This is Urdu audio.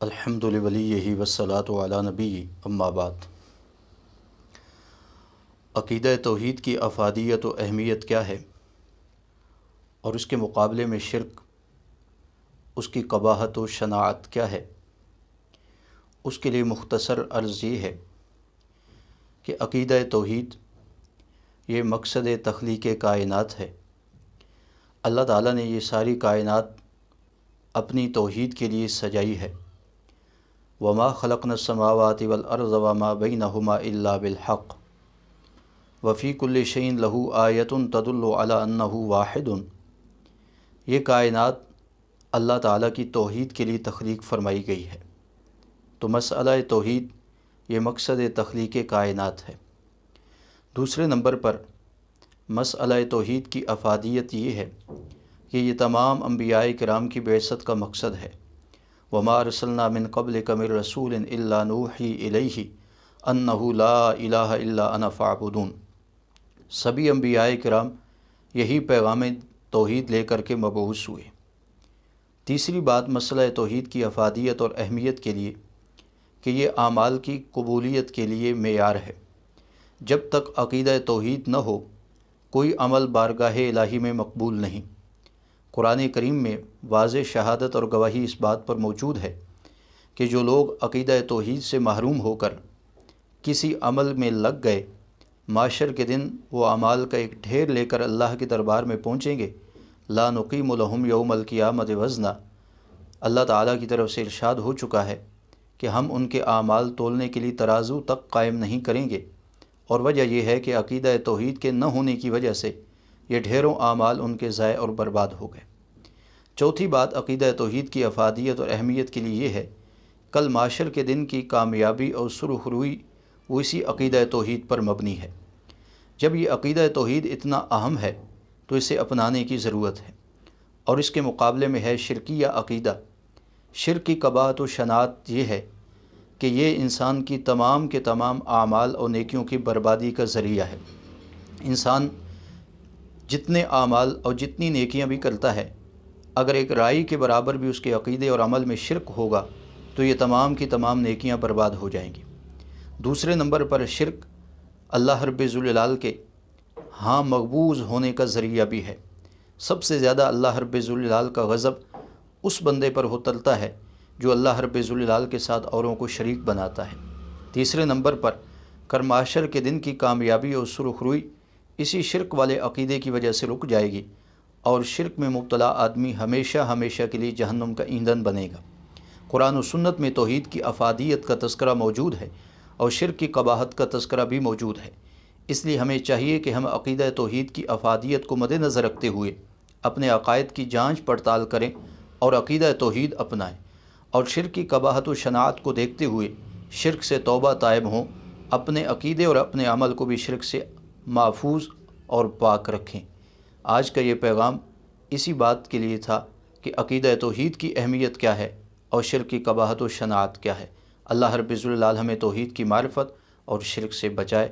الحمد لولیہ والصلاۃ علی نبی اما بعد۔ عقیدہ توحید کی افادیت و اہمیت کیا ہے اور اس کے مقابلے میں شرک، اس کی قباحت و شناعت کیا ہے؟ اس کے لیے مختصر عرض یہ ہے کہ عقیدہ توحید یہ مقصد تخلیق کائنات ہے۔ اللہ تعالیٰ نے یہ ساری کائنات اپنی توحید کے لیے سجائی ہے۔ وما خلقنا السماوات والارض وما بینہما الا بالحق وفی کل شیء لہ آیۃ تدل علی انہ واحد۔ یہ کائنات اللہ تعالیٰ کی توحید کے لیے تخلیق فرمائی گئی ہے، تو مسئلہ توحید یہ مقصد تخلیق کائنات ہے۔ دوسرے نمبر پر مسئلہ توحید کی افادیت یہ ہے کہ یہ تمام انبیاء کرام کی بعثت کا مقصد ہے۔ وما ارسلنا من قبلک من رسول الا نوحی الیہ انہ لا الہ الا انا فاعبدون۔ سبھی انبیاء کرام یہی پیغام توحید لے کر کے مبعوث ہوئے۔ تیسری بات مسئلہ توحید کی افادیت اور اہمیت کے لیے کہ یہ اعمال کی قبولیت کے لیے معیار ہے۔ جب تک عقیدہ توحید نہ ہو کوئی عمل بارگاہ الہی میں مقبول نہیں۔ قرآن کریم میں واضح شہادت اور گواہی اس بات پر موجود ہے کہ جو لوگ عقیدہ توحید سے محروم ہو کر کسی عمل میں لگ گئے، معاشر کے دن وہ اعمال کا ایک ڈھیر لے کر اللہ کے دربار میں پہنچیں گے۔ لا نقیم لہم یوم القیامت وزنا۔ اللہ تعالیٰ کی طرف سے ارشاد ہو چکا ہے کہ ہم ان کے اعمال تولنے کے لیے ترازو تک قائم نہیں کریں گے، اور وجہ یہ ہے کہ عقیدہ توحید کے نہ ہونے کی وجہ سے یہ ڈھیروں اعمال ان کے ضائع اور برباد ہو گئے۔ چوتھی بات عقیدہ توحید کی افادیت اور اہمیت کے لیے یہ ہے، کل معاشر کے دن کی کامیابی اور سرخروئی وہ اسی عقیدہ توحید پر مبنی ہے۔ جب یہ عقیدہ توحید اتنا اہم ہے تو اسے اپنانے کی ضرورت ہے، اور اس کے مقابلے میں ہے شرکیہ عقیدہ۔ شرک کی قباحت و شناعت یہ ہے کہ یہ انسان کی تمام کے تمام اعمال اور نیکیوں کی بربادی کا ذریعہ ہے۔ انسان جتنے اعمال اور جتنی نیکیاں بھی کرتا ہے، اگر ایک رائی کے برابر بھی اس کے عقیدے اور عمل میں شرک ہوگا تو یہ تمام کی تمام نیکیاں برباد ہو جائیں گی۔ دوسرے نمبر پر شرک اللہ رب ذوالجلال کے ہاں مقبوض ہونے کا ذریعہ بھی ہے۔ سب سے زیادہ اللہ رب ذوالجلال کا غضب اس بندے پر اترتا ہے جو اللہ رب ذوالجلال کے ساتھ اوروں کو شریک بناتا ہے۔ تیسرے نمبر پر معاشر کے دن کی کامیابی اور سرخروئی اسی شرک والے عقیدے کی وجہ سے رک جائے گی، اور شرک میں مبتلا آدمی ہمیشہ ہمیشہ کے لیے جہنم کا ایندھن بنے گا۔ قرآن و سنت میں توحید کی افادیت کا تذکرہ موجود ہے اور شرک کی قباحت کا تذکرہ بھی موجود ہے۔ اس لیے ہمیں چاہیے کہ ہم عقیدہ توحید کی افادیت کو مد نظر رکھتے ہوئے اپنے عقائد کی جانچ پڑتال کریں اور عقیدہ توحید اپنائیں، اور شرک کی قباحت و شناعت کو دیکھتے ہوئے شرک سے توبہ طائب ہوں، اپنے عقیدے اور اپنے عمل کو بھی شرک سے محفوظ اور پاک رکھیں۔ آج کا یہ پیغام اسی بات کے لیے تھا کہ عقیدہ توحید کی اہمیت کیا ہے اور شرک کی قباحت و شناعت کیا ہے۔ اللہ رب ذوالجلال ہمیں توحید کی معرفت اور شرک سے بچائے۔